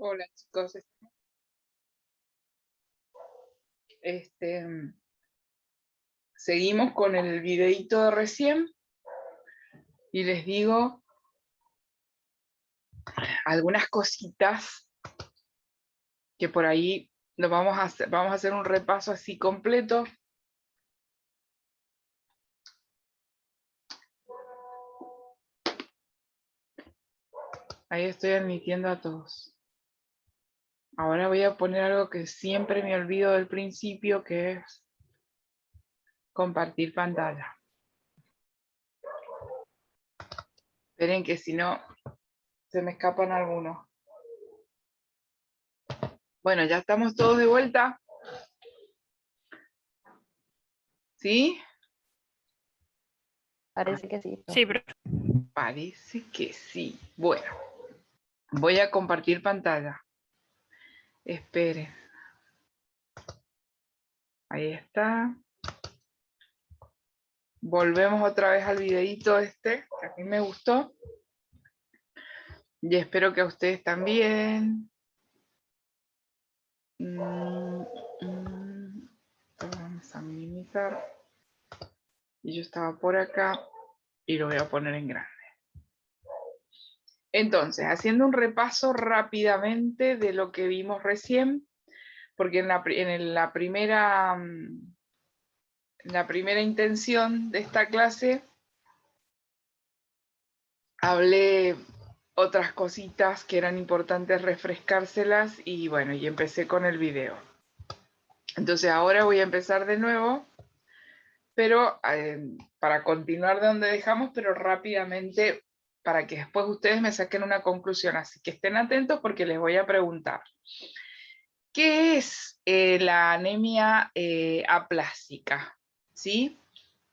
Hola chicos, seguimos con el videíto de recién y les digo algunas cositas que por ahí lo vamos a hacer un repaso así completo. Ahí estoy admitiendo a todos. Ahora voy a poner algo que siempre me olvido del principio, que es compartir pantalla. Esperen que si no se me escapan algunos. Bueno, ya estamos todos de vuelta. ¿Sí? Parece que sí. Sí, pero Parece que sí. Bueno, voy a compartir pantalla. Esperen. Ahí está. Volvemos otra vez al videíto que a mí me gustó. Y espero que a ustedes también. Vamos a minimizar. Y yo estaba por acá y lo voy a poner en grande. Entonces, haciendo un repaso rápidamente de lo que vimos recién, porque en la primera intención de esta clase hablé otras cositas que eran importantes refrescárselas y bueno, y empecé con el video. Entonces ahora voy a empezar de nuevo, pero para continuar de donde dejamos, pero rápidamente para que después ustedes me saquen una conclusión. Así que estén atentos porque les voy a preguntar. ¿Qué es la anemia aplásica? ¿Sí?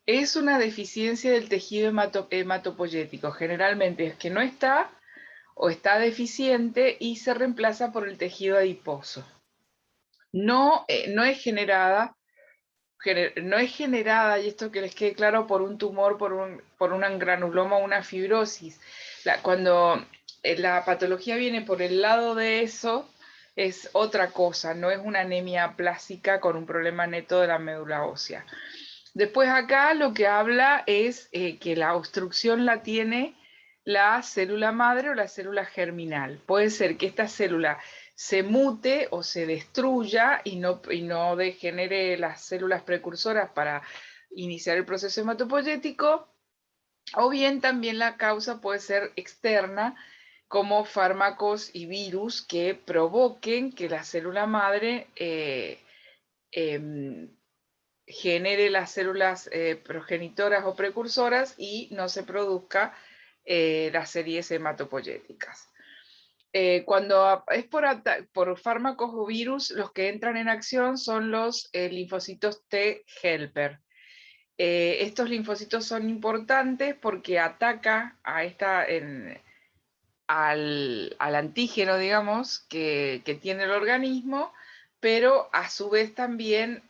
Es una deficiencia del tejido hematopoyético. Generalmente es que no está o está deficiente y se reemplaza por el tejido adiposo. No es generada, y esto que les quede claro, por un tumor, por un granuloma o una fibrosis. Cuando la patología viene por el lado de eso, es otra cosa, no es una anemia aplásica con un problema neto de la médula ósea. Después acá lo que habla es que la obstrucción la tiene la célula madre o la célula germinal. Puede ser que esta célula se mute o se destruya y no degenere las células precursoras para iniciar el proceso hematopoyético, o bien también la causa puede ser externa, como fármacos y virus que provoquen que la célula madre genere las células progenitoras o precursoras y no se produzca las series hematopoyéticas. Cuando es por fármacos o virus, los que entran en acción son los linfocitos T helper. Estos linfocitos son importantes porque ataca a al antígeno, digamos, que tiene el organismo, pero a su vez también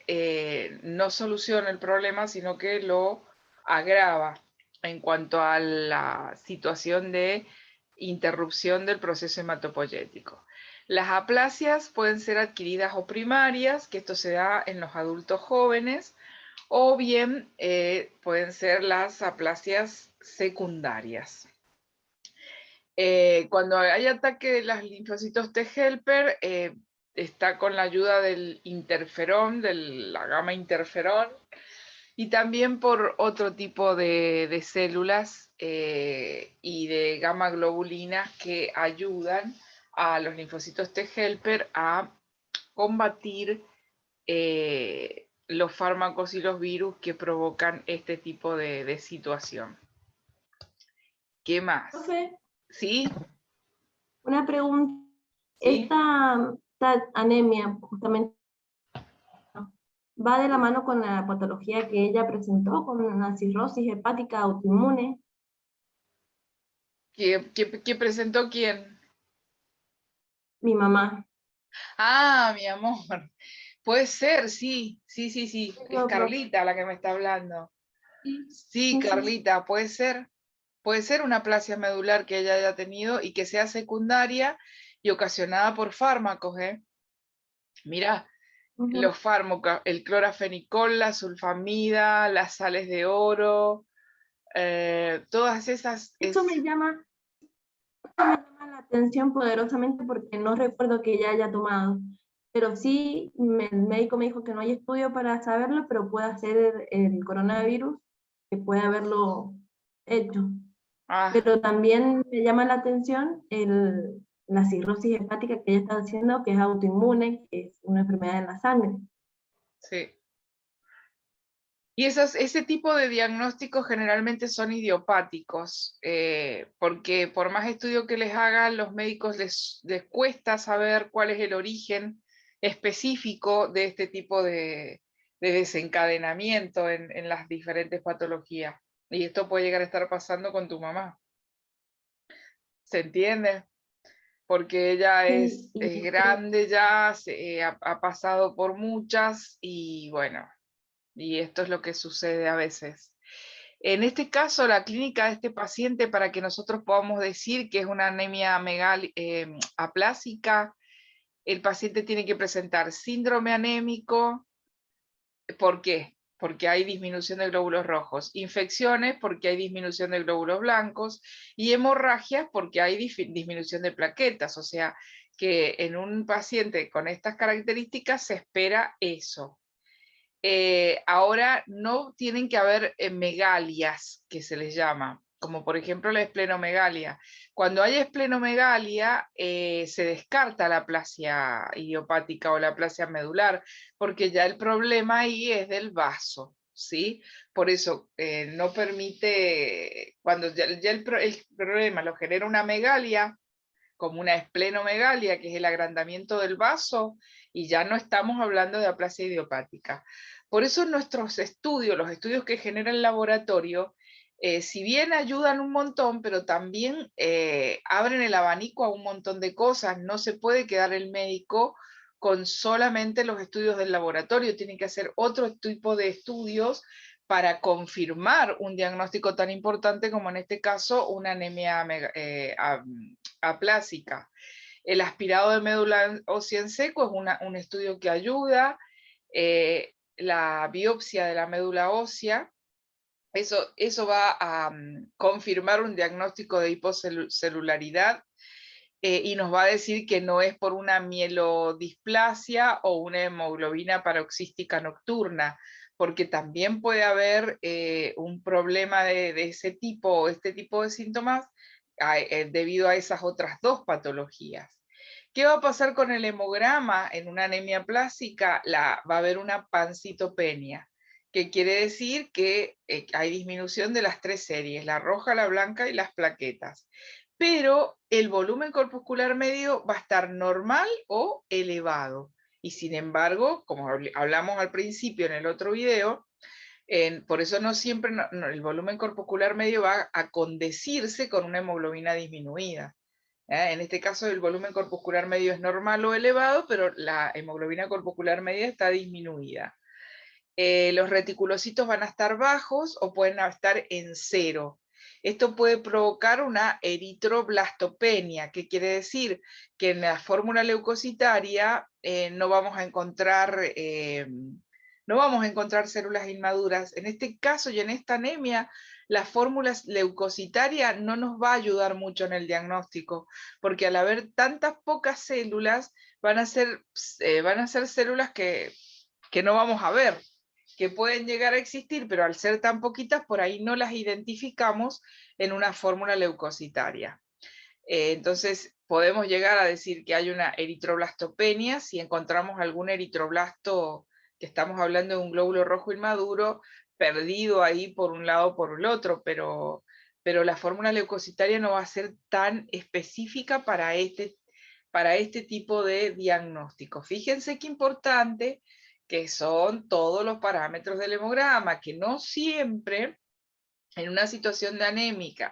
no soluciona el problema, sino que lo agrava en cuanto a la situación de interrupción del proceso hematopoyético. Las aplasias pueden ser adquiridas o primarias, que esto se da en los adultos jóvenes, o bien pueden ser las aplasias secundarias. Cuando hay ataque de los linfocitos T helper, está con la ayuda del interferón, de la gamma interferón, y también por otro tipo de células y de gamma globulinas que ayudan a los linfocitos T helper a combatir los fármacos y los virus que provocan este tipo de situación. ¿Qué más? Profe, ¿Sí? una pregunta. ¿Sí? Esta anemia, justamente, ¿va de la mano con la patología que ella presentó, con una cirrosis hepática autoinmune? ¿Qué presentó quién? Mi mamá. Ah, mi amor. Puede ser, sí. Es No, profe. Carlita la que me está hablando. Sí, Sí, sí, sí. Carlita, puede ser. Puede ser una aplasia medular que ella haya tenido y que sea secundaria y ocasionada por fármacos, ¿eh? Mira, Ujú. los fármacos, el clorafenicol, la sulfamida, las sales de oro, todas esas Eso es... me llama la atención poderosamente porque no recuerdo que ella haya tomado, pero sí el médico me dijo que no hay estudio para saberlo, pero puede ser el coronavirus que puede haberlo hecho. Ah, Pero también me llama la atención la cirrosis hepática que ella está haciendo, que es autoinmune, que es una enfermedad en la sangre. sí. Y ese tipo de diagnósticos generalmente son idiopáticos, porque por más estudio que les hagan, los médicos les cuesta saber cuál es el origen específico de este tipo de desencadenamiento en las diferentes patologías. Y esto puede llegar a estar pasando con tu mamá. ¿Se entiende? Porque ella Sí, es y grande ya, ha pasado por muchas y bueno, y esto es lo que sucede a veces. En este caso, la clínica de este paciente, para que nosotros podamos decir que es una anemia aplásica, el paciente tiene que presentar síndrome anémico. ¿Por qué? Porque hay disminución de glóbulos rojos, infecciones porque hay disminución de glóbulos blancos y hemorragias porque hay disminución de plaquetas, o sea que en un paciente con estas características se espera eso. Ahora no tienen que haber megalias, que se les llama, como por ejemplo la esplenomegalia. Cuando hay esplenomegalia, se descarta la aplasia idiopática o la aplasia medular, porque ya el problema ahí es del vaso, ¿sí? Por eso no permite, cuando ya el problema lo genera una megalia, como una esplenomegalia, que es el agrandamiento del vaso, y ya no estamos hablando de aplasia idiopática. Por eso nuestros estudios, los estudios que genera el laboratorio, si bien ayudan un montón, pero también abren el abanico a un montón de cosas. No se puede quedar el médico con solamente los estudios del laboratorio, tiene que hacer otro tipo de estudios para confirmar un diagnóstico tan importante como en este caso una anemia aplásica. El aspirado de médula ósea en seco es un estudio que ayuda. La biopsia de la médula ósea, eso va a confirmar un diagnóstico de hipocelularidad y nos va a decir que no es por una mielodisplasia o una hemoglobina paroxística nocturna, porque también puede haber un problema de ese tipo o este tipo de síntomas debido a esas otras dos patologías. ¿Qué va a pasar con el hemograma en una anemia plástica? Va a haber una pancitopenia, que quiere decir que hay disminución de las tres series, la roja, la blanca y las plaquetas. Pero el volumen corpuscular medio va a estar normal o elevado. Y sin embargo, como hablamos al principio en el otro video, por eso no siempre el volumen corpuscular medio va a condecirse con una hemoglobina disminuida. En este caso el volumen corpuscular medio es normal o elevado, pero la hemoglobina corpuscular media está disminuida. Los reticulocitos van a estar bajos o pueden estar en cero. Esto puede provocar una eritroblastopenia, que quiere decir que en la fórmula leucocitaria no vamos a encontrar células inmaduras. En este caso y en esta anemia, la fórmula leucocitaria no nos va a ayudar mucho en el diagnóstico, porque al haber tantas pocas células, van a ser células que no vamos a ver, que pueden llegar a existir, pero al ser tan poquitas, por ahí no las identificamos en una fórmula leucocitaria. Entonces, podemos llegar a decir que hay una eritroblastopenia si encontramos algún eritroblasto, que estamos hablando de un glóbulo rojo inmaduro, perdido ahí por un lado o por el otro, pero la fórmula leucocitaria no va a ser tan específica para este tipo de diagnóstico. Fíjense qué importante que son todos los parámetros del hemograma, que no siempre en una situación de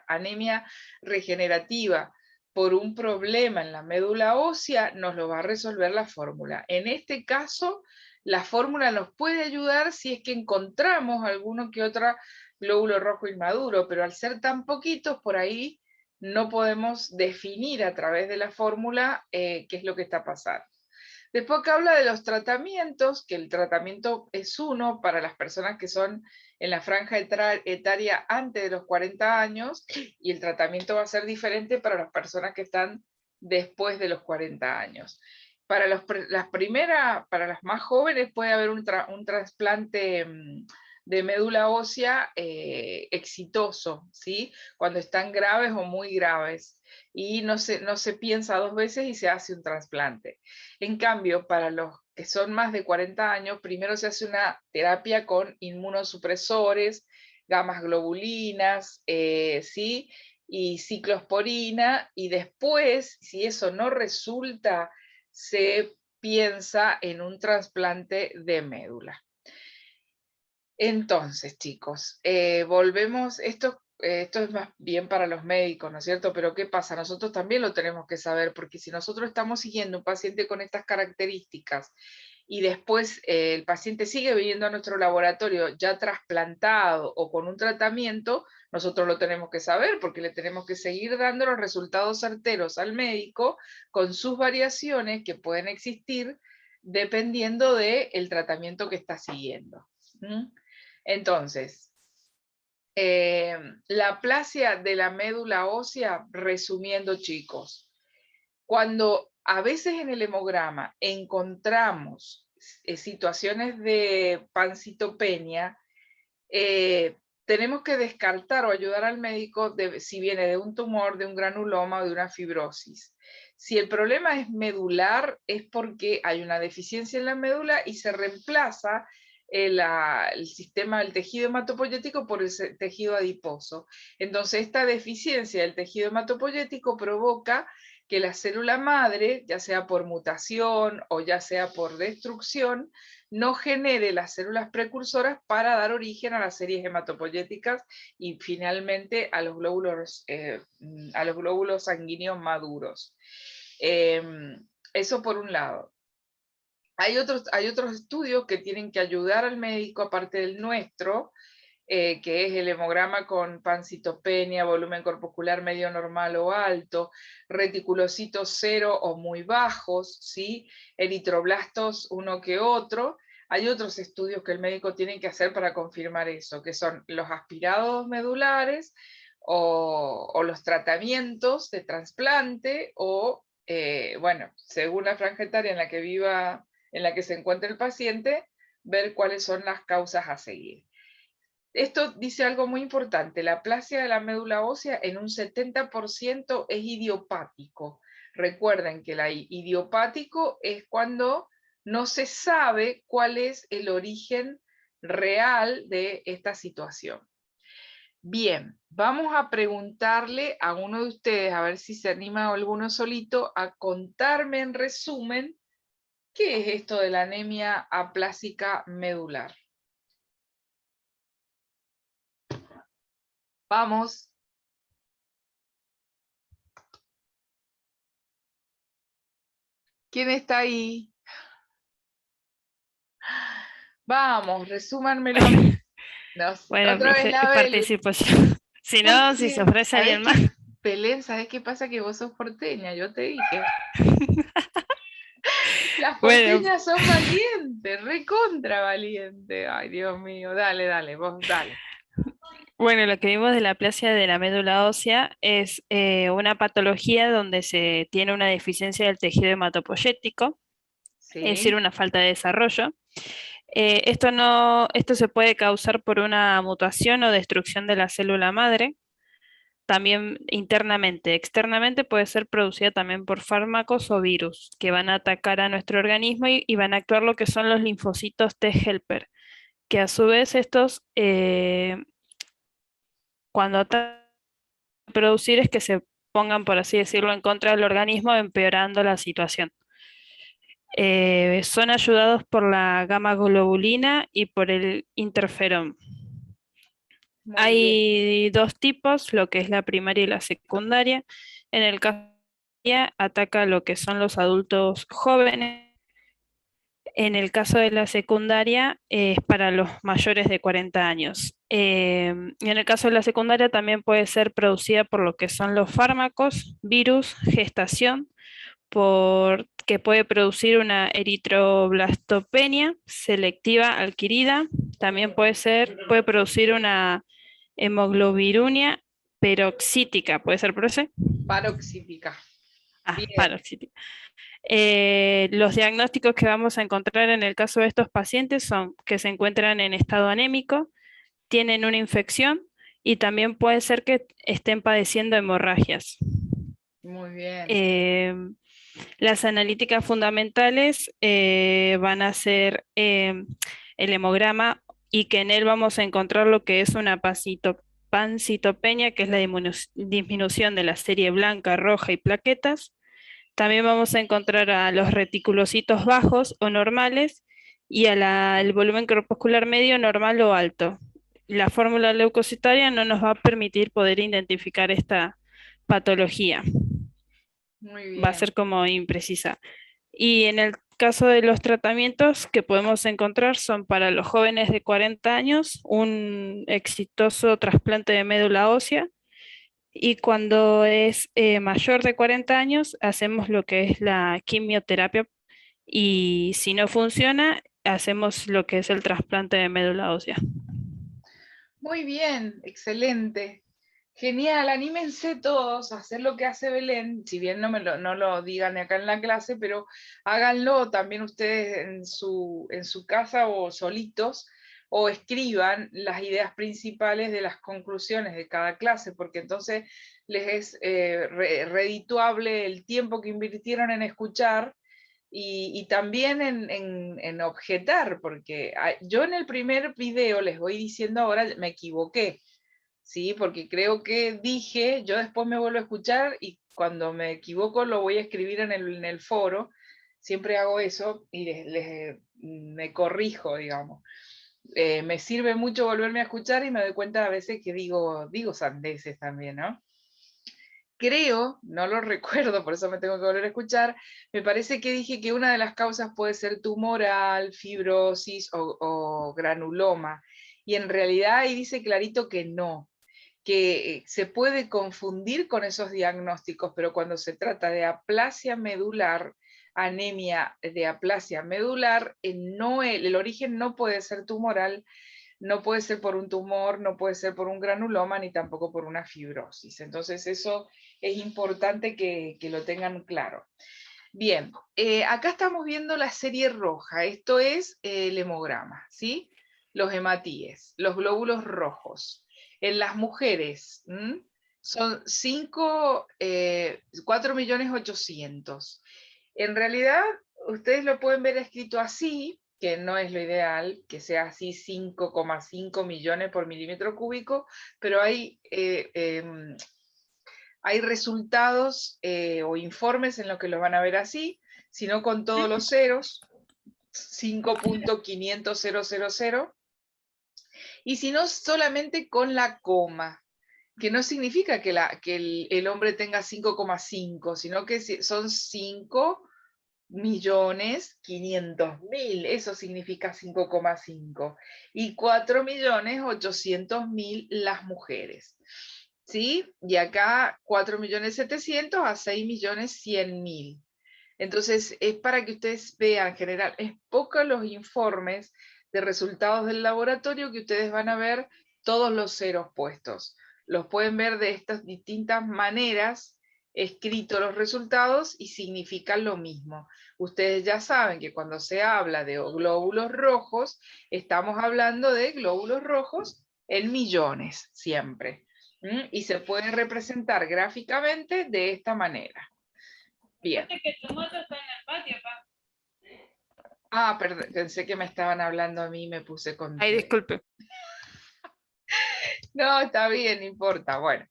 anemia regenerativa, por un problema en la médula ósea, nos lo va a resolver la fórmula. En este caso, la fórmula nos puede ayudar si es que encontramos alguno que otro glóbulo rojo inmaduro, pero al ser tan poquitos, por ahí no podemos definir a través de la fórmula qué es lo que está pasando. Después que habla de los tratamientos, que el tratamiento es uno para las personas que son en la franja etaria antes de los 40 años, y el tratamiento va a ser diferente para las personas que están después de los 40 años. Para para las más jóvenes puede haber un trasplante de médula ósea exitoso, ¿sí? Cuando están graves o muy graves, y no se piensa dos veces y se hace un trasplante. En cambio, para los que son más de 40 años, primero se hace una terapia con inmunosupresores, gamas globulinas, ¿sí? Y ciclosporina, y después, si eso no resulta, se piensa en un trasplante de médula. Entonces, chicos, volvemos, esto es más bien para los médicos, ¿no es cierto? Pero ¿qué pasa? Nosotros también lo tenemos que saber, porque si nosotros estamos siguiendo un paciente con estas características y después el paciente sigue viniendo a nuestro laboratorio ya trasplantado o con un tratamiento, nosotros lo tenemos que saber, porque le tenemos que seguir dando los resultados certeros al médico con sus variaciones que pueden existir dependiendo del tratamiento que está siguiendo. ¿Mm? Entonces, la aplasia de la médula ósea, resumiendo, chicos, cuando a veces en el hemograma encontramos situaciones de pancitopenia, tenemos que descartar o ayudar al médico si viene de un tumor, de un granuloma o de una fibrosis. Si el problema es medular, es porque hay una deficiencia en la médula y se reemplaza el sistema del tejido hematopoyético por el tejido adiposo. Entonces, esta deficiencia del tejido hematopoyético provoca que la célula madre, ya sea por mutación o ya sea por destrucción, no genere las células precursoras para dar origen a las series hematopoyéticas y finalmente a los glóbulos sanguíneos maduros. Eso por un lado. Hay otros estudios que tienen que ayudar al médico, aparte del nuestro, que es el hemograma con pancitopenia, volumen corpuscular medio normal o alto, reticulocitos cero o muy bajos, ¿sí? Eritroblastos uno que otro. Hay otros estudios que el médico tiene que hacer para confirmar eso, que son los aspirados medulares o los tratamientos de trasplante o, bueno, según la franja etaria en la que viva, en la que se encuentre el paciente, ver cuáles son las causas a seguir. Esto dice algo muy importante: la aplasia de la médula ósea en un 70% es idiopático. Recuerden que el idiopático es cuando no se sabe cuál es el origen real de esta situación. Bien, vamos a preguntarle a uno de ustedes, a ver si se anima alguno solito a contarme en resumen qué es esto de la anemia aplásica medular. Vamos. ¿Quién está ahí? Vamos, resúmanmelo. No, Bueno, otra vez profe, la Belu. participo yo. Si ¿Por no, si qué? se ofrece ¿Sabés alguien qué, más. Belén, sabés qué pasa? Que vos sos porteña, yo te dije. Las Bueno, porteñas son valientes, recontra valientes. Ay, Dios mío, dale, dale, vos dale. bueno, lo que vimos de la aplasia de la médula ósea es una patología donde se tiene una deficiencia del tejido hematopoyético, es decir, Sí, una falta de desarrollo. Esto se puede causar por una mutación o destrucción de la célula madre, también internamente. Externamente puede ser producida también por fármacos o virus que van a atacar a nuestro organismo y van a actuar lo que son los linfocitos T helper, que a su vez estos, cuando atacan a producir, es que se pongan, por así decirlo, en contra del organismo, empeorando la situación. Son ayudados por la gamma globulina y por el interferón. muy bien. Hay dos tipos, lo que es la primaria y la secundaria. En el caso de la primaria, ataca lo que son los adultos jóvenes, En el caso de la secundaria es para los mayores de 40 años. Y en el caso de la secundaria también puede ser producida por lo que son los fármacos, virus, gestación, que puede producir una eritroblastopenia selectiva adquirida. También puede producir una hemoglobinuria peroxítica, ¿puede ser por ese? Paroxítica. Ah, Bien. paroxítica. Los diagnósticos que vamos a encontrar en el caso de estos pacientes son que se encuentran en estado anémico, tienen una infección y también puede ser que estén padeciendo hemorragias. Muy bien. Eh, las analíticas fundamentales van a ser el hemograma y que en él vamos a encontrar lo que es una pancitopenia, que es la disminución de la serie blanca, roja y plaquetas. También vamos a encontrar a los reticulocitos bajos o normales y el volumen corpuscular medio, normal o alto. La fórmula leucocitaria no nos va a permitir poder identificar esta patología. Muy Va a bien. ser como imprecisa. Y en el caso de los tratamientos que podemos encontrar son para los jóvenes de 40 años, un exitoso trasplante de médula ósea, y cuando es mayor de 40 años hacemos lo que es la quimioterapia, y si no funciona hacemos lo que es el trasplante de médula ósea. Muy bien, excelente. Genial, anímense todos a hacer lo que hace Belén, si bien no lo digan acá en la clase, pero háganlo también ustedes en su casa o solitos, o escriban las ideas principales de las conclusiones de cada clase, porque entonces les es redituable el tiempo que invirtieron en escuchar y también en objetar, porque yo en el primer video les voy diciendo ahora, me equivoqué. Sí, porque creo que dije, yo después me vuelvo a escuchar y cuando me equivoco lo voy a escribir en el foro, siempre hago eso y me corrijo, digamos. Me sirve mucho volverme a escuchar y me doy cuenta a veces que digo sandeces también, ¿no? Creo, no lo recuerdo, por eso me tengo que volver a escuchar, me parece que dije que una de las causas puede ser tumoral, fibrosis o granuloma, y en realidad ahí dice clarito que no, que se puede confundir con esos diagnósticos, pero cuando se trata de aplasia medular, anemia de aplasia medular, el origen no puede ser tumoral, no puede ser por un tumor, no puede ser por un granuloma, ni tampoco por una fibrosis. Entonces eso es importante que lo tengan claro. Bien, acá estamos viendo la serie roja, esto es el hemograma, ¿sí? Los hematíes, los glóbulos rojos. En las mujeres son 4.800.000. En realidad, ustedes lo pueden ver escrito así, que no es lo ideal, que sea así 5,5 millones por milímetro cúbico, pero hay resultados o informes en los que los van a ver así, sino con todos los ceros, 5.500.000, y si no solamente con la coma, que no significa que el hombre tenga 5,5, sino que son 5.500.000, eso significa 5,5, y 4.800.000 las mujeres. ¿Sí? Y acá 4.700.000 a 6.100.000. Entonces, es para que ustedes vean, en general, es poco los informes de resultados del laboratorio que ustedes van a ver todos los ceros puestos. Los pueden ver de estas distintas maneras, escritos los resultados y significan lo mismo. Ustedes ya saben que cuando se habla de glóbulos rojos, estamos hablando de glóbulos rojos en millones, siempre. Y se puede representar gráficamente de esta manera. Bien. Que tu moto está en el patio, pa. Ah, perdón, pensé que me estaban hablando a mí y me puse con... Ay, disculpe. No, está bien, no importa. Bueno,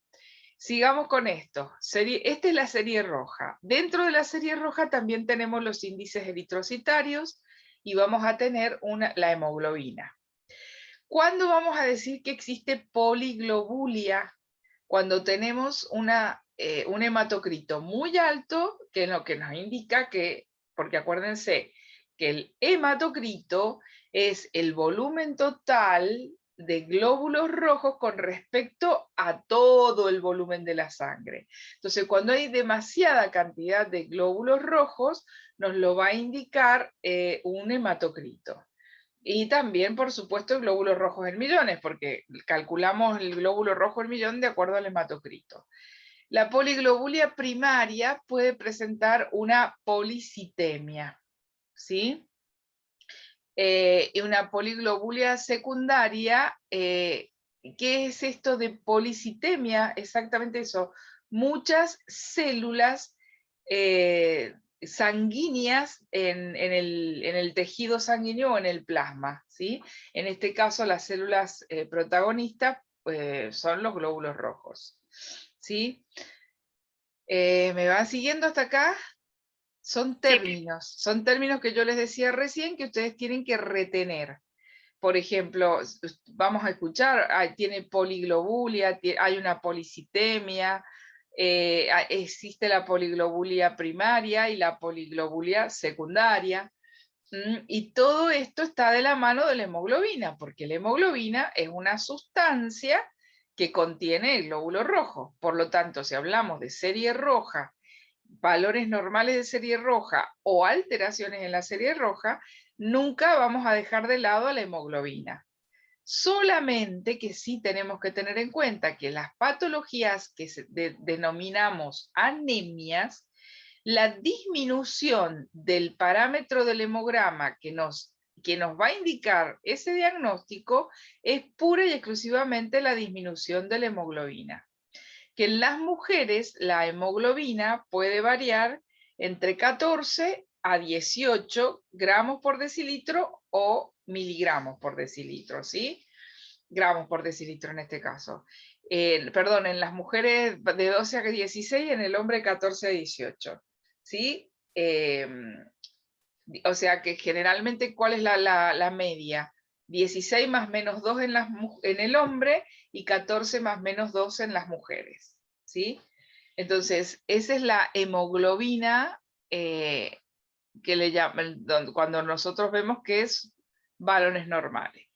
sigamos con esto. Esta es la serie roja. Dentro de la serie roja también tenemos los índices eritrocitarios y vamos a tener la hemoglobina. ¿Cuándo vamos a decir que existe poliglobulia? Cuando tenemos un hematocrito muy alto, que es lo que nos indica que, porque acuérdense que el hematocrito es el volumen total de glóbulos rojos con respecto a todo el volumen de la sangre. Entonces, cuando hay demasiada cantidad de glóbulos rojos, nos lo va a indicar un hematocrito. Y también, por supuesto, glóbulos rojos en millones, porque calculamos el glóbulo rojo en millón de acuerdo al hematocrito. La poliglobulia primaria puede presentar una policitemia, ¿sí? Y una poliglobulia secundaria, ¿qué es esto de policitemia? Exactamente eso, muchas células sanguíneas en el tejido sanguíneo o en el plasma, ¿sí? En este caso las células protagonistas son los glóbulos rojos, ¿sí? ¿Me van siguiendo hasta acá? Son términos que yo les decía recién que ustedes tienen que retener. Por ejemplo, vamos a escuchar, tiene poliglobulia, hay una policitemia, existe la poliglobulia primaria y la poliglobulia secundaria. Y todo esto está de la mano de la hemoglobina, porque la hemoglobina es una sustancia que contiene el glóbulo rojo. Por lo tanto, si hablamos de serie roja, valores normales de serie roja o alteraciones en la serie roja, nunca vamos a dejar de lado a la hemoglobina. Solamente que sí tenemos que tener en cuenta que las patologías que denominamos anemias, la disminución del parámetro del hemograma que nos va a indicar ese diagnóstico es pura y exclusivamente la disminución de la hemoglobina. Que en las mujeres la hemoglobina puede variar entre 14 a 18 gramos por decilitro o miligramos por decilitro, ¿sí? Gramos por decilitro en este caso. Perdón, en las mujeres de 12 a 16, en el hombre 14 a 18, ¿sí? O sea que generalmente, ¿cuál es la media? 16 más menos 2 en el hombre y 14 más menos 2 en las mujeres, ¿sí? Entonces, esa es la hemoglobina que le llaman, cuando nosotros vemos que es valores normales.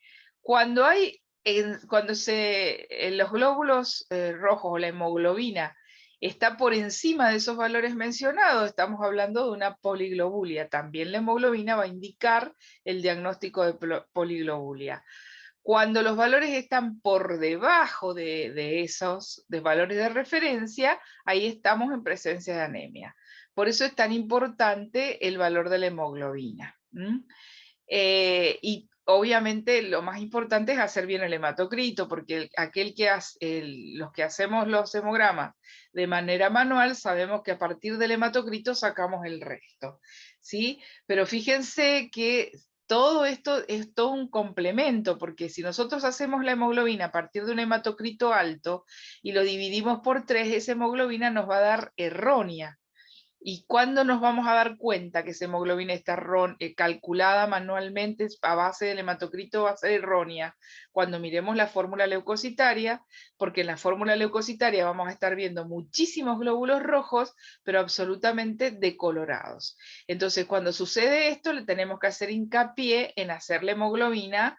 Cuando hay, los glóbulos rojos o la hemoglobina está por encima de esos valores mencionados, estamos hablando de una poliglobulia. También la hemoglobina va a indicar el diagnóstico de poliglobulia. Cuando los valores están por debajo de esos valores de referencia, ahí estamos en presencia de anemia. Por eso es tan importante el valor de la hemoglobina. Y obviamente lo más importante es hacer bien el hematocrito, porque los que hacemos los hemogramas de manera manual sabemos que a partir del hematocrito sacamos el resto, ¿sí? Pero fíjense que todo esto es todo un complemento, porque si nosotros hacemos la hemoglobina a partir de un hematocrito alto y lo dividimos por 3, esa hemoglobina nos va a dar errónea. ¿Y cuándo nos vamos a dar cuenta que esa hemoglobina está calculada manualmente a base del hematocrito va a ser errónea? Cuando miremos la fórmula leucocitaria, porque en la fórmula leucocitaria vamos a estar viendo muchísimos glóbulos rojos, pero absolutamente decolorados. Entonces, cuando sucede esto, le tenemos que hacer hincapié en hacer la hemoglobina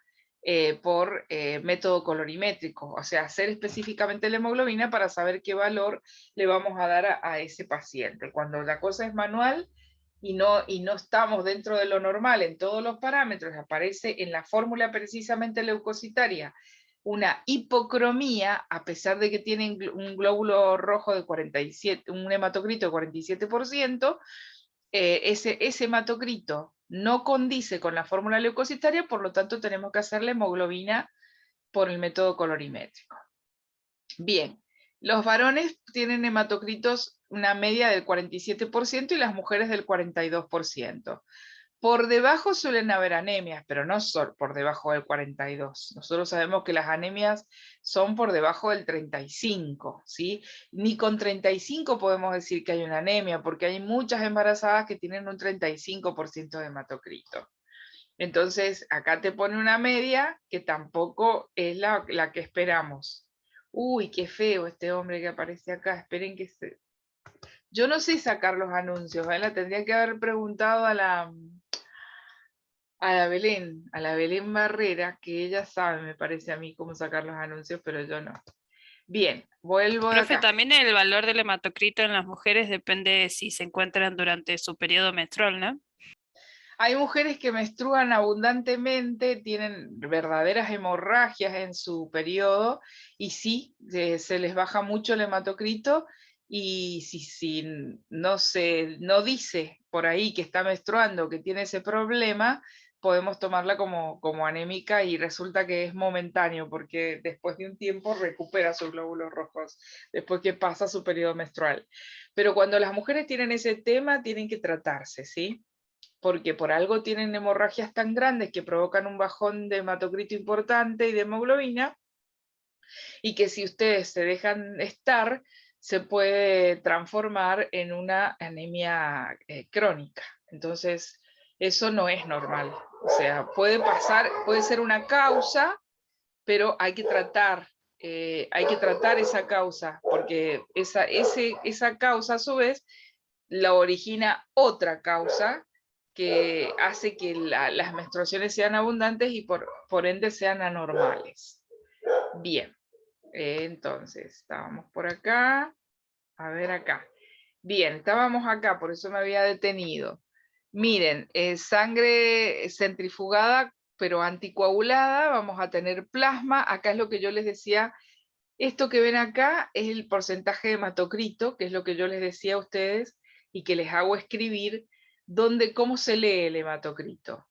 por método colorimétrico, o sea, hacer específicamente la hemoglobina para saber qué valor le vamos a dar a ese paciente. Cuando la cosa es manual y no estamos dentro de lo normal en todos los parámetros, aparece en la fórmula precisamente leucocitaria una hipocromía, a pesar de que tienen un glóbulo rojo de 47, un hematocrito de 47%, ese hematocrito no condice con la fórmula leucocitaria, por lo tanto tenemos que hacer la hemoglobina por el método colorimétrico. Bien, los varones tienen hematocritos una media del 47% y las mujeres del 42%. Por debajo suelen haber anemias, pero no son por debajo del 42. Nosotros sabemos que las anemias son por debajo del 35, ¿sí? Ni con 35 podemos decir que hay una anemia, porque hay muchas embarazadas que tienen un 35% de hematocrito. Entonces, acá te pone una media que tampoco es la que esperamos. Uy, qué feo este hombre que aparece acá. Esperen que se... Yo no sé sacar los anuncios, ¿vale? Tendría que haber preguntado a la A la Belén Barrera, que ella sabe, me parece a mí, cómo sacar los anuncios, pero yo no. Bien, vuelvo de Profe, acá. también el valor del hematocrito en las mujeres depende de si se encuentran durante su periodo menstrual, ¿no? Hay mujeres que menstruan abundantemente, tienen verdaderas hemorragias en su periodo, y sí, se les baja mucho el hematocrito, y si no dice por ahí que está menstruando, que tiene ese problema, podemos tomarla como anémica, y resulta que es momentáneo, porque después de un tiempo recupera sus glóbulos rojos, después que pasa su periodo menstrual. Pero cuando las mujeres tienen ese tema, tienen que tratarse, ¿sí? Porque por algo tienen hemorragias tan grandes que provocan un bajón de hematocrito importante y de hemoglobina, y que si ustedes se dejan estar, se puede transformar en una anemia crónica. Entonces, eso no es normal. O sea, puede pasar, puede ser una causa, pero hay que tratar esa causa, porque esa causa a su vez la origina otra causa que hace que las menstruaciones sean abundantes y por ende sean anormales. Bien, entonces, estábamos por acá, a ver acá. Bien, estábamos acá, por eso me había detenido. Miren, sangre centrifugada, pero anticoagulada, vamos a tener plasma. Acá es lo que yo les decía, esto que ven acá es el porcentaje de hematocrito, que es lo que yo les decía a ustedes y que les hago escribir, cómo se lee el hematocrito.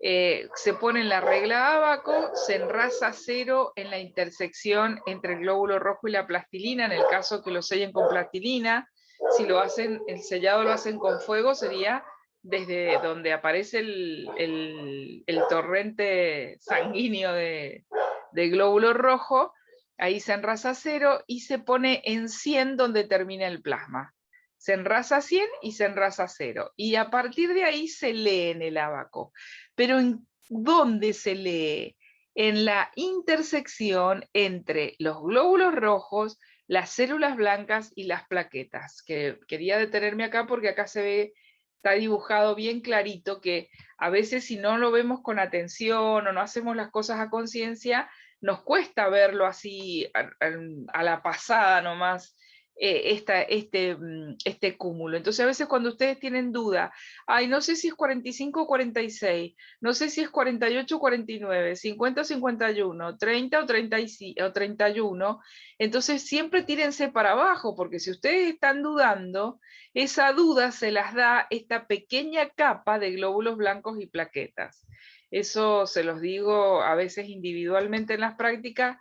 Se pone en la regla Abaco, se enrasa 0 en la intersección entre el glóbulo rojo y la plastilina, en el caso que lo sellen con plastilina. Si lo hacen, el sellado lo hacen con fuego, sería desde donde aparece el torrente sanguíneo de glóbulo rojo. Ahí se enrasa 0 y se pone en 100 donde termina el plasma. Se enrasa 100 y se enrasa 0. Y a partir de ahí se lee en el Abaco. Pero ¿en dónde se lee? En la intersección entre los glóbulos rojos, las células blancas y las plaquetas. Que quería detenerme acá porque acá se ve, está dibujado bien clarito, que a veces si no lo vemos con atención o no hacemos las cosas a conciencia, nos cuesta verlo así a la pasada nomás, este cúmulo. Entonces a veces cuando ustedes tienen duda, ay, no sé si es 45 o 46, no sé si es 48 o 49, 50 o 51, 30 o 35, o 31, entonces siempre tírense para abajo, porque si ustedes están dudando, esa duda se las da esta pequeña capa de glóbulos blancos y plaquetas. Eso se los digo a veces individualmente en las prácticas,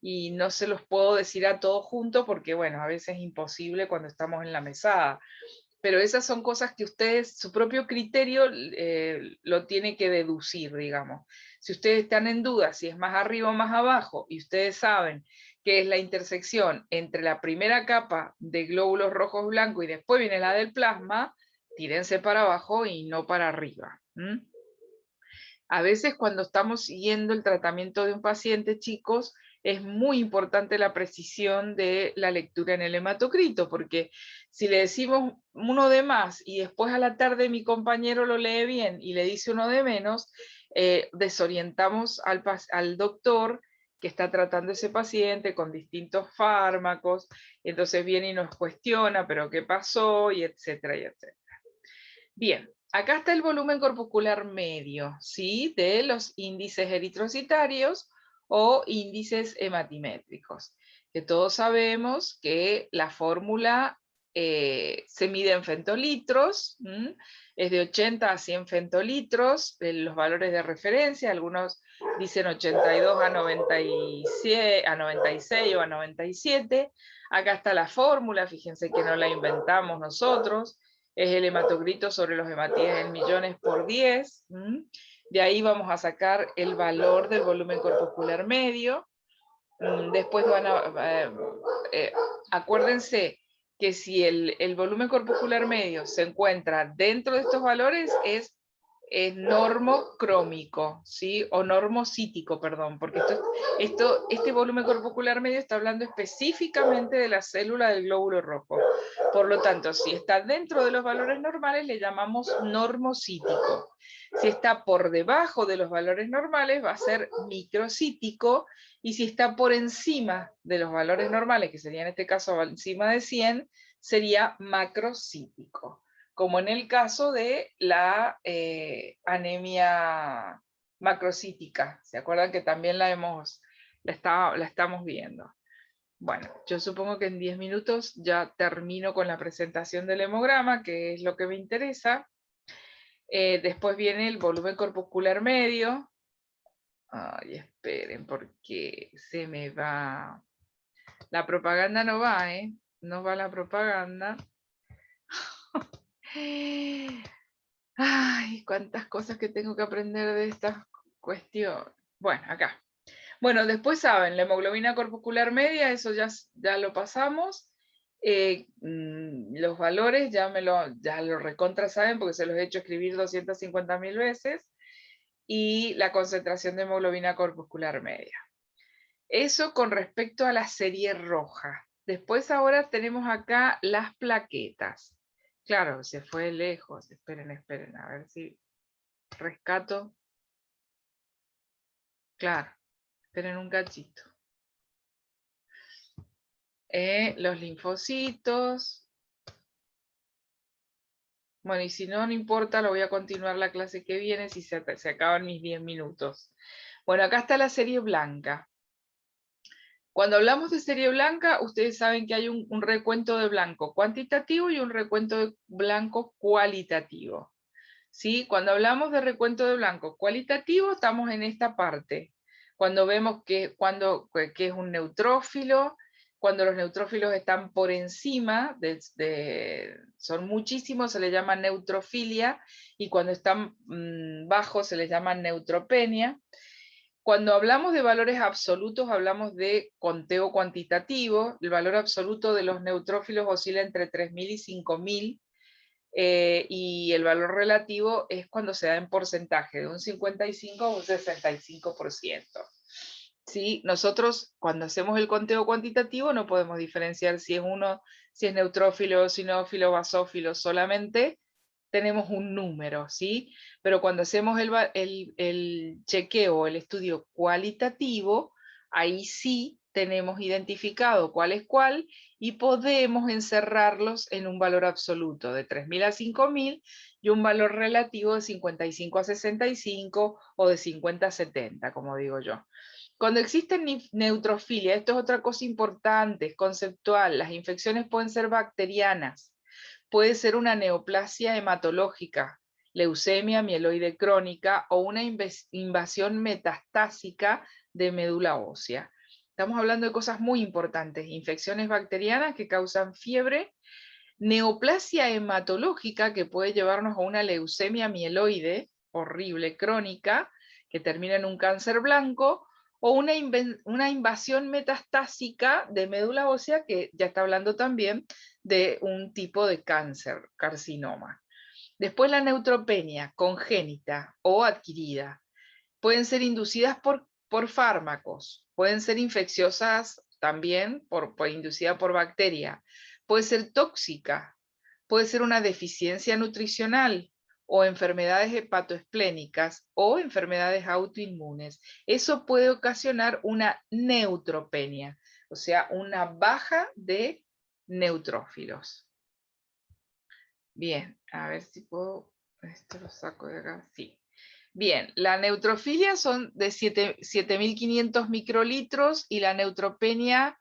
y no se los puedo decir a todos juntos porque, bueno, a veces es imposible cuando estamos en la mesada. Pero esas son cosas que ustedes, su propio criterio lo tiene que deducir, digamos. Si ustedes están en duda si es más arriba o más abajo, y ustedes saben que es la intersección entre la primera capa de glóbulos rojos blancos y después viene la del plasma, tírense para abajo y no para arriba. A veces cuando estamos siguiendo el tratamiento de un paciente, chicos, es muy importante la precisión de la lectura en el hematocrito, porque si le decimos uno de más y después a la tarde mi compañero lo lee bien y le dice uno de menos, desorientamos al doctor que está tratando ese paciente con distintos fármacos, y entonces viene y nos cuestiona, pero ¿qué pasó? Y etcétera, y etcétera. Bien, acá está el volumen corpuscular medio, ¿sí? De los índices eritrocitarios o índices hematimétricos, que todos sabemos que la fórmula se mide en femtolitros, es de 80 a 100 femtolitros, los valores de referencia, algunos dicen 82 a 97, a 96 o a 97, acá está la fórmula, fíjense que no la inventamos nosotros, es el hematocrito sobre los hematíes en millones por 10. De ahí vamos a sacar el valor del volumen corpuscular medio. Después acuérdense que si el volumen corpuscular medio se encuentra dentro de estos valores, es es normocrómico, ¿sí? O normocítico, perdón, porque este volumen corpuscular medio está hablando específicamente de la célula del glóbulo rojo. Por lo tanto, si está dentro de los valores normales, le llamamos normocítico. Si está por debajo de los valores normales, va a ser microcítico, y si está por encima de los valores normales, que sería en este caso encima de 100, sería macrocítico, como en el caso de la anemia macrocítica. ¿Se acuerdan que también la estamos viendo? Bueno, yo supongo que en 10 minutos ya termino con la presentación del hemograma, que es lo que me interesa. Después viene el volumen corpuscular medio. Ay, esperen, porque se me va. La propaganda no va, ¿eh? No va la propaganda. Ay, cuántas cosas que tengo que aprender de esta cuestión. Bueno, acá. Bueno, después saben, la hemoglobina corpuscular media, eso ya lo pasamos. Los valores ya lo recontra saben porque se los he hecho escribir 250.000 veces. Y la concentración de hemoglobina corpuscular media. Eso con respecto a la serie roja. Después ahora tenemos acá las plaquetas. Claro, se fue lejos. Esperen, a ver si rescato. Claro, esperen un cachito. Los linfocitos. Bueno, y si no, no importa, lo voy a continuar la clase que viene si se acaban mis 10 minutos. Bueno, acá está la serie blanca. Cuando hablamos de serie blanca, ustedes saben que hay un recuento de blanco cuantitativo y un recuento de blanco cualitativo. ¿Sí? Cuando hablamos de recuento de blanco cualitativo, estamos en esta parte. Cuando vemos que es un neutrófilo, cuando los neutrófilos están por encima, son muchísimos, se les llama neutrofilia, y cuando están bajos se les llama neutropenia. Cuando hablamos de valores absolutos, hablamos de conteo cuantitativo. El valor absoluto de los neutrófilos oscila entre 3.000 y 5.000, y el valor relativo es cuando se da en porcentaje, de un 55 a un 65%. ¿Sí? Nosotros, cuando hacemos el conteo cuantitativo, no podemos diferenciar si es neutrófilo, eosinófilo, basófilo, solamente tenemos un número, ¿sí? Pero cuando hacemos el chequeo, el estudio cualitativo, ahí sí tenemos identificado cuál es cuál y podemos encerrarlos en un valor absoluto de 3.000 a 5.000 y un valor relativo de 55 a 65 o de 50 a 70, como digo yo. Cuando existe neutrofilia, esto es otra cosa importante, es conceptual, las infecciones pueden ser bacterianas, puede ser una neoplasia hematológica, leucemia mieloide crónica o una invasión metastásica de médula ósea. Estamos hablando de cosas muy importantes, infecciones bacterianas que causan fiebre, neoplasia hematológica que puede llevarnos a una leucemia mieloide horrible crónica que termina en un cáncer blanco, o una invasión metastásica de médula ósea que ya está hablando también de un tipo de cáncer, carcinoma. Después la neutropenia congénita o adquirida. Pueden ser inducidas por fármacos, pueden ser infecciosas también, inducida por bacteria, puede ser tóxica, puede ser una deficiencia nutricional o enfermedades hepatoesplénicas o enfermedades autoinmunes. Eso puede ocasionar una neutropenia, o sea, una baja de neutrófilos. Bien, a ver si puedo, esto lo saco de acá, sí. Bien, la neutrofilia son de 7.500 microlitros y la neutropenia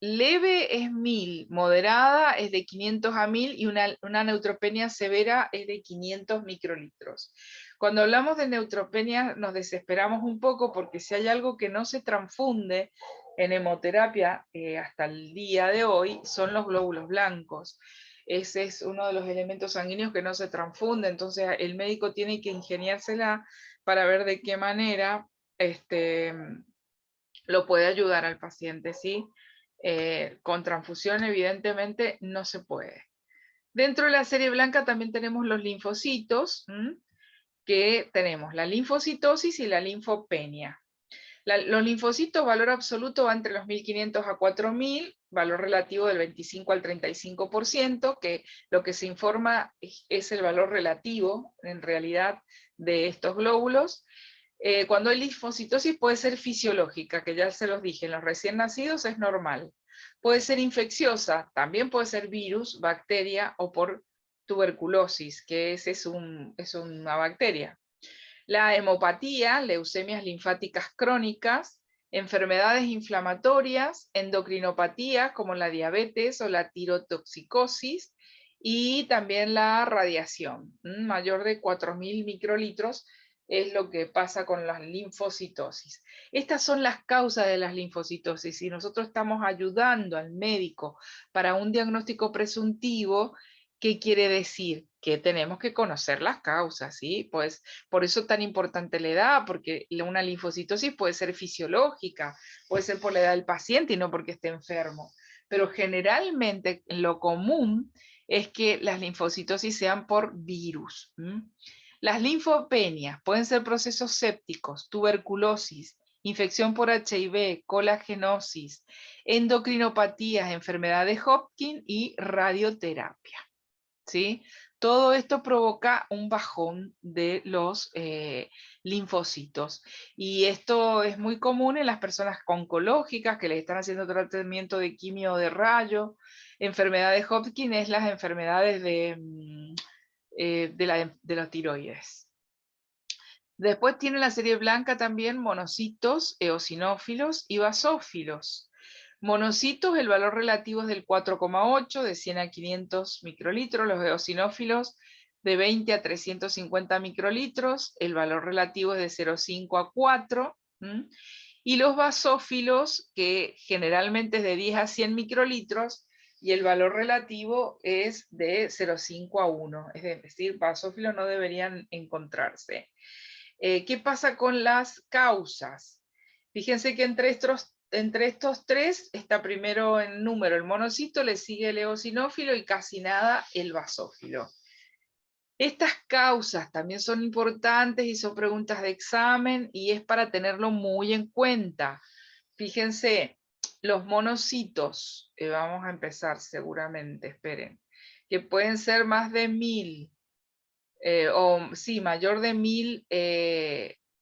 leve es 1.000, moderada es de 500 a 1.000 y una neutropenia severa es de 500 microlitros. Cuando hablamos de neutropenia nos desesperamos un poco porque si hay algo que no se transfunde en hemoterapia hasta el día de hoy son los glóbulos blancos. Ese es uno de los elementos sanguíneos que no se transfunde, entonces el médico tiene que ingeniársela para ver de qué manera lo puede ayudar al paciente, ¿sí? Con transfusión evidentemente no se puede. Dentro de la serie blanca también tenemos los linfocitos, que tenemos la linfocitosis y la linfopenia. Los linfocitos, valor absoluto va entre los 1500 a 4000, valor relativo del 25 al 35%, que lo que se informa es el valor relativo, en realidad, de estos glóbulos. Cuando hay linfocitosis puede ser fisiológica, que ya se los dije, en los recién nacidos es normal. Puede ser infecciosa, también puede ser virus, bacteria o por tuberculosis, que es una bacteria. La hemopatía, leucemias linfáticas crónicas, enfermedades inflamatorias, endocrinopatías como la diabetes o la tirotoxicosis, y también la radiación, mayor de 4000 microlitros, es lo que pasa con las linfocitosis. Estas son las causas de las linfocitosis y nosotros estamos ayudando al médico para un diagnóstico presuntivo. ¿Qué quiere decir? Que tenemos que conocer las causas, ¿sí? Pues por eso es tan importante la edad, porque una linfocitosis puede ser fisiológica, puede ser por la edad del paciente y no porque esté enfermo. Pero generalmente lo común es que las linfocitosis sean por virus. Las linfopenias pueden ser procesos sépticos, tuberculosis, infección por HIV, colagenosis, endocrinopatías, enfermedad de Hodgkin y radioterapia. ¿Sí? Todo esto provoca un bajón de los linfocitos. Y esto es muy común en las personas oncológicas que les están haciendo tratamiento de quimio o de rayo. Enfermedad de Hodgkin es las enfermedades de la tiroides. Después tiene la serie blanca también monocitos, eosinófilos y basófilos. Monocitos, el valor relativo es del 4,8, de 100 a 500 microlitros. Los eosinófilos de 20 a 350 microlitros. El valor relativo es de 0,5 a 4. Y los basófilos, que generalmente es de 10 a 100 microlitros, y el valor relativo es de 0,5 a 1. Es decir, basófilos no deberían encontrarse. ¿Qué pasa con las causas? Fíjense que entre estos tres está primero en número el monocito, le sigue el eosinófilo y casi nada el basófilo. Estas causas también son importantes y son preguntas de examen y es para tenerlo muy en cuenta. Fíjense, los monocitos, vamos a empezar seguramente, esperen, que pueden ser más de 1000. Mayor de 1000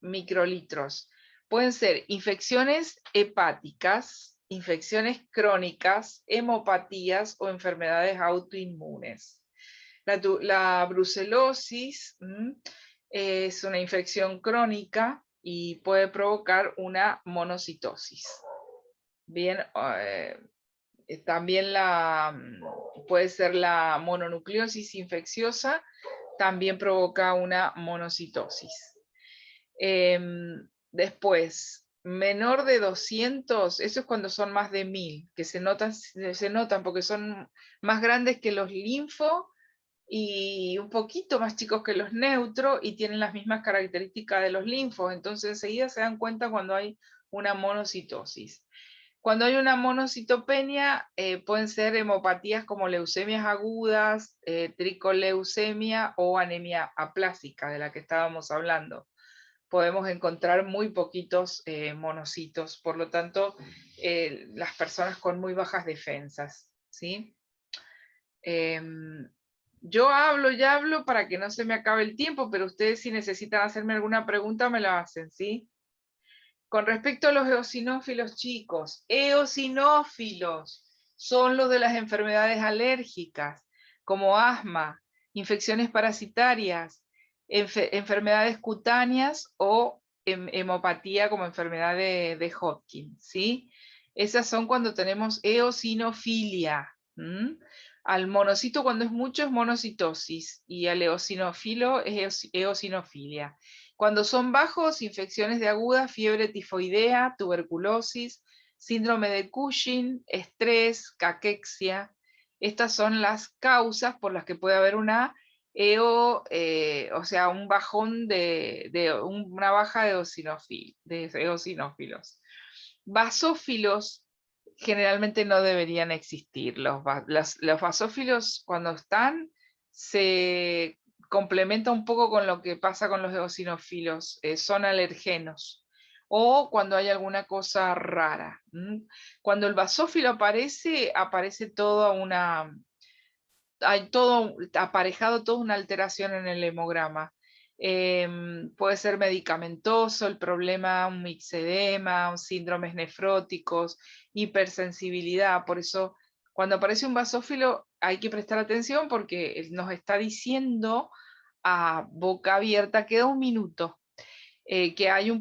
microlitros. Pueden ser infecciones hepáticas, infecciones crónicas, hemopatías o enfermedades autoinmunes. La brucelosis es una infección crónica y puede provocar una monocitosis. Bien, también puede ser la mononucleosis infecciosa, también provoca una monocitosis. Después, menor de 200, eso es cuando son más de 1000, que se notan porque son más grandes que los linfo y un poquito más chicos que los neutro y tienen las mismas características de los linfos, entonces enseguida se dan cuenta cuando hay una monocitosis. Cuando hay una monocitopenia, pueden ser hemopatías como leucemias agudas, tricoleucemia o anemia aplásica, de la que estábamos hablando. Podemos encontrar muy poquitos monocitos, por lo tanto, las personas con muy bajas defensas, ¿sí? Yo hablo para que no se me acabe el tiempo, pero ustedes si necesitan hacerme alguna pregunta me la hacen, ¿sí? Con respecto a los eosinófilos, chicos, eosinófilos son los de las enfermedades alérgicas, como asma, infecciones parasitarias, enfermedades cutáneas o hemopatía como enfermedad de Hodgkin, ¿sí? Esas son cuando tenemos eosinofilia. Al monocito cuando es mucho es monocitosis y al eosinófilo es eosinofilia. Cuando son bajos, infecciones de aguda, fiebre tifoidea, tuberculosis, síndrome de Cushing, estrés, caquexia. Estas son las causas por las que puede haber una o sea, un bajón una baja de eosinófilos. Basófilos generalmente no deberían existir. Los basófilos cuando están se complementa un poco con lo que pasa con los eosinófilos, son alergenos. O cuando hay alguna cosa rara. Cuando el basófilo aparece, aparece hay todo aparejado, toda una alteración en el hemograma. Puede ser medicamentoso el problema, un mixedema, síndromes nefróticos, hipersensibilidad. Por eso, cuando aparece un basófilo, hay que prestar atención porque nos está diciendo a boca abierta, queda un minuto, que hay un